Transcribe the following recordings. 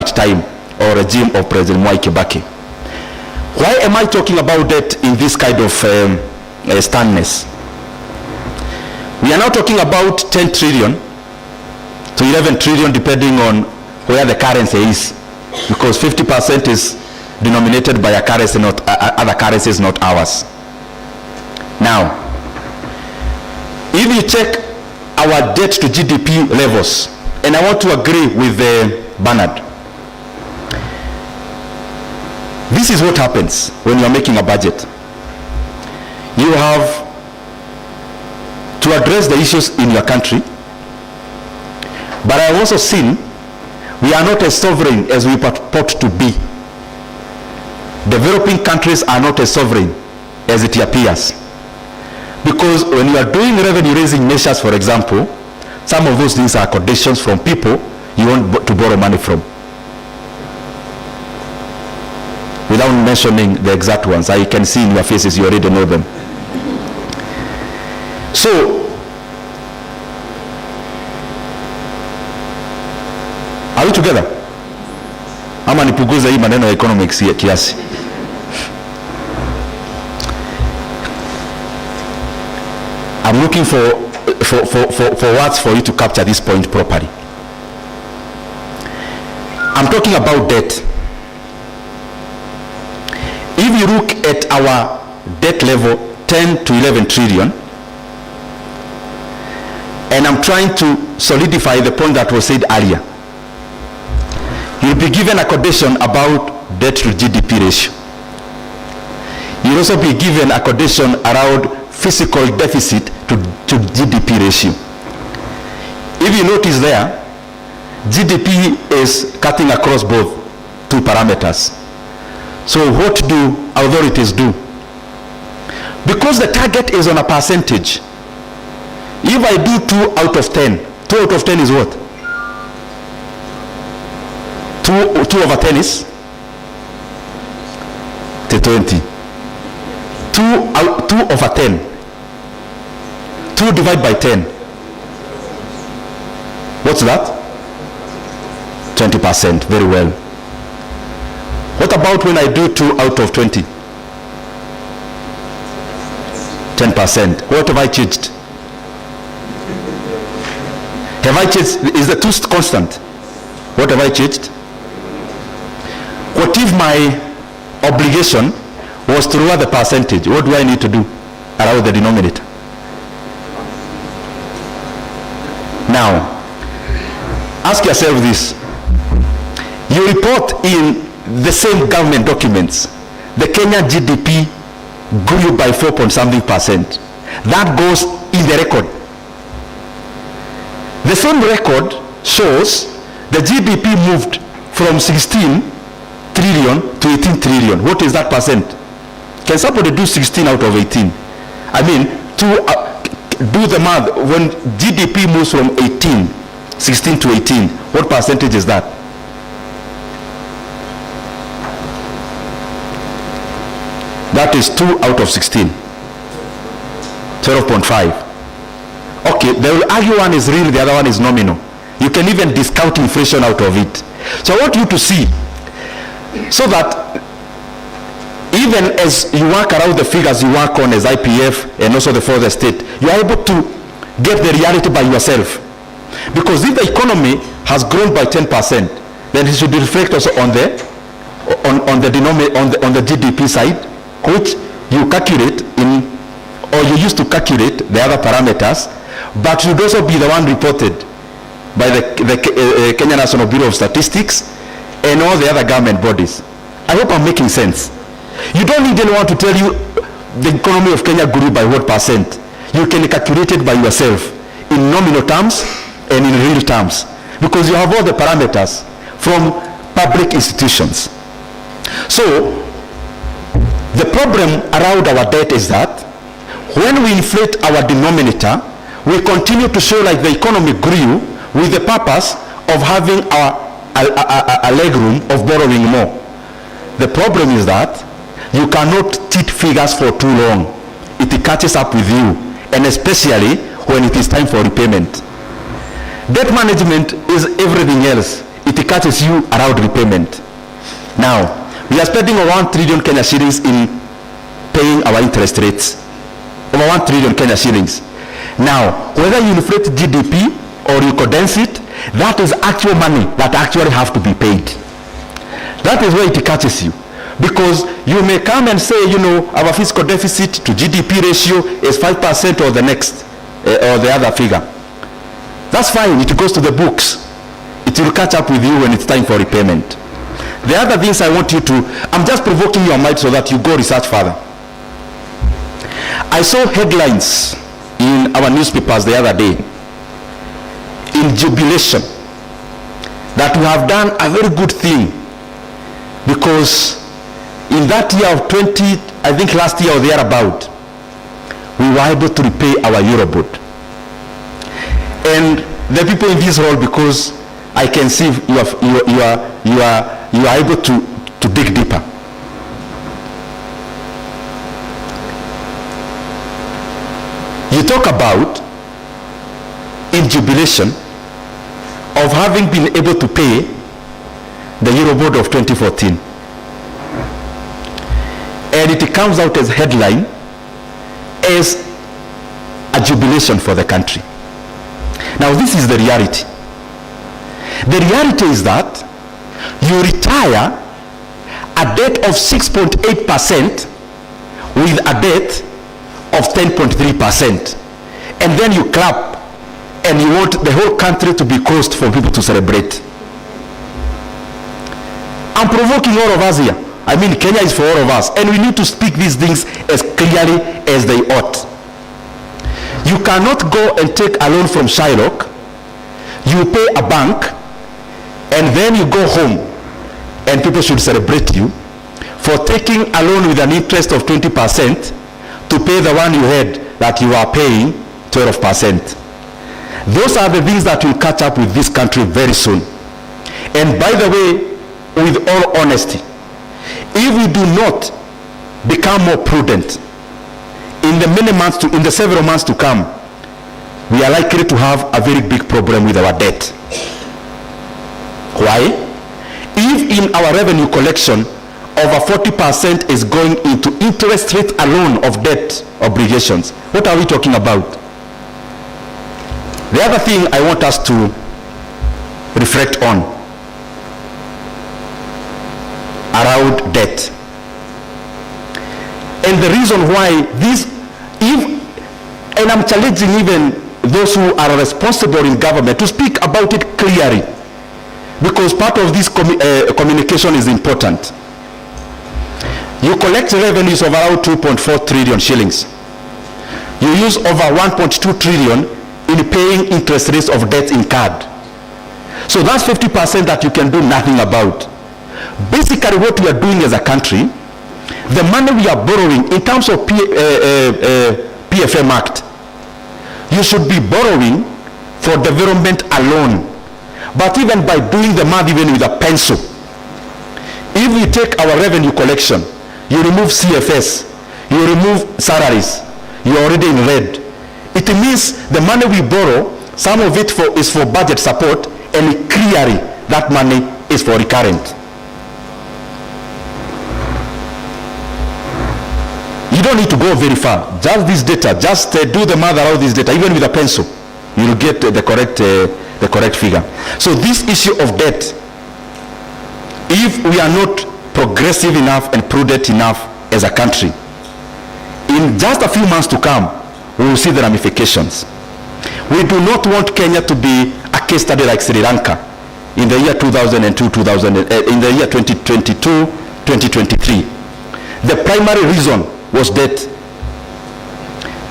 that time, or regime of President Mwai Kibaki. Why am I talking about debt in this kind of standness? We are now talking about 10 trillion to 11 trillion depending on where the currency is, because 50% is denominated by a currency, not other currencies, not ours. Now, if you check our debt to GDP levels, and I want to agree with Bernard, this is what happens when you are making a budget. You have to address the issues in your country, but I have also seen we are not as sovereign as we purport to be. Developing countries are not as sovereign as it appears, because when you are doing revenue raising measures, for example, some of those things are conditions from people you want to borrow money from, without mentioning the exact ones. I can see in your faces you already know them. So, are we together? Ama nipuguza hii maneno ya economics ya kiasi. I'm looking for words for you to capture this point properly. I'm talking about debt. If you look at our debt level, 10 to 11 trillion, and I'm trying to solidify the point that was said earlier, you'll be given a condition about debt to GDP ratio. You'll also be given a condition around fiscal deficit to GDP ratio. If you notice there, GDP is cutting across both two parameters. So what do authorities do? Because the target is on a percentage. If I do 2 out of 10, 2 out of 10 is what? 2 over 10 is 20. 2 over 10. 2 divided by 10. What's that? 20%. Very well. What about when I do 2 out of 20? 10%. What have I changed? Have I changed? Is the 2 constant? What have I changed? What if my obligation was to lower the percentage? What do I need to do around the denominator? Now, ask yourself this. You report in the same government documents, the Kenya GDP grew by 4.something%. That goes in the record. The same record shows the GDP moved from 16 trillion to 18 trillion. What is that percent? Can somebody do 16 out of 18? I mean, do the math. When GDP moves from 16 to 18, what percentage is that? That is 2 out of 16. 12.5. Okay, they will argue one is real, the other one is nominal. You can even discount inflation out of it. So I want you to see, so that even as you work around the figures you work on as IPF and also the further state, you are able to get the reality by yourself. Because if the economy has grown by 10%, then it should reflect also on the GDP side, which you calculate in, or you used to calculate the other parameters, but should also be the one reported by the Kenya National Bureau of Statistics and all the other government bodies. I hope I'm making sense. You don't need anyone to tell you the economy of Kenya grew by what percent. You can calculate it by yourself in nominal terms and in real terms, because you have all the parameters from public institutions. So the problem around our debt is that when we inflate our denominator, we continue to show like the economy grew with the purpose of having a leg room of borrowing more. The problem is that you cannot cheat figures for too long. It catches up with you, and especially when it is time for repayment. Debt management is everything else. It catches you around repayment. Now, we are spending over 1 trillion Kenya shillings in paying our interest rates. Over 1 trillion Kenya shillings. Now, whether you inflate GDP or you condense it, that is actual money that actually have to be paid. That is where it catches you. Because you may come and say, you know, our fiscal deficit to GDP ratio is 5% or the next, or the other figure. That's fine, it goes to the books. It will catch up with you when it's time for repayment. The other things I want you to, I'm just provoking your mind so that you go research further. I saw headlines in our newspapers the other day in jubilation that we have done a very good thing, because in that year of 20, I think last year or thereabout, we were able to repay our Eurobond. And the people in this hall, because I can see you are able to dig deeper. You talk about in jubilation of having been able to pay the Eurobond of 2014. And it comes out as headline as a jubilation for the country. Now this is the reality. The reality is that you retire a debt of 6.8% with a debt of 10.3%, and then you clap and you want the whole country to be closed for people to celebrate. I'm provoking all of us here. I mean, Kenya is for all of us, and we need to speak these things as clearly as they ought. You cannot go and take a loan from Shylock, you pay a bank, and then you go home, and people should celebrate you for taking a loan with an interest of 20% to pay the one you had that you are paying 12%. Those are the things that will catch up with this country very soon. And by the way, with all honesty, if we do not become more prudent in the several months to come, we are likely to have a very big problem with our debt. Why? If in our revenue collection, over 40% is going into interest rate alone of debt obligations, what are we talking about? The other thing I want us to reflect on around debt, and the reason why this, and I'm challenging even those who are responsible in government to speak about it clearly, because part of this communication is important. You collect revenues of around 2.4 trillion shillings. You use over 1.2 trillion in paying interest rates of debt incurred. So that's 50% that you can do nothing about. Basically what we are doing as a country, the money we are borrowing in terms of PFM Act, you should be borrowing for development alone. But even by doing the math even with a pencil, if we take our revenue collection, you remove CFS, you remove salaries, you're already in red. It means the money we borrow, some of it is for budget support, and clearly that money is for recurrent. You don't need to go very far. Just this data, just do the math around this data, even with a pencil, you'll get the correct figure. So this issue of debt, if we are not progressive enough and prudent enough as a country, in just a few months to come, we will see the ramifications. We do not want Kenya to be a case study like Sri Lanka in the year 2002, in the year 2022, 2023. The primary reason was debt.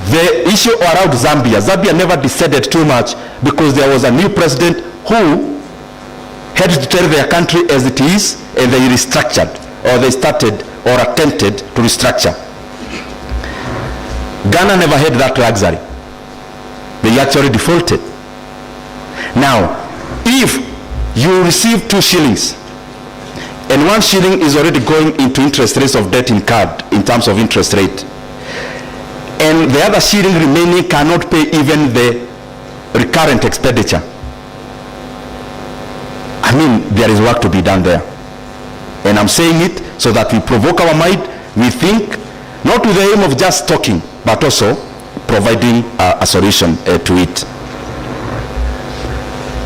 The issue around Zambia never descended too much because there was a new president who had to tell their country as it is, and they restructured, or they started or attempted to restructure. Ghana never had that luxury. They actually defaulted. Now, if you receive 2 shillings, and 1 shilling is already going into interest rates of debt incurred in terms of interest rate, and the other shilling remaining cannot pay even the recurrent expenditure, I mean, there is work to be done there. And I'm saying it so that we provoke our mind, we think, not with the aim of just talking, but also providing a solution to it.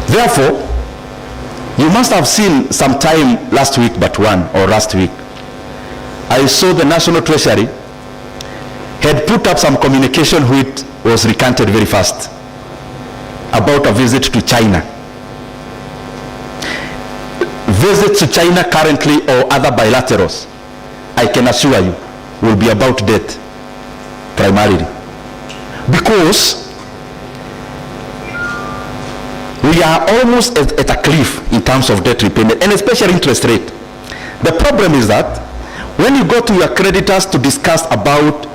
Therefore, you must have seen sometime last week, I saw the National Treasury had put up some communication which was recanted very fast about a visit to China. Visits to China currently or other bilaterals, I can assure you, will be about debt primarily. Because we are almost at a cliff in terms of debt repayment, and especially interest rate. The problem is that when you go to your creditors to discuss about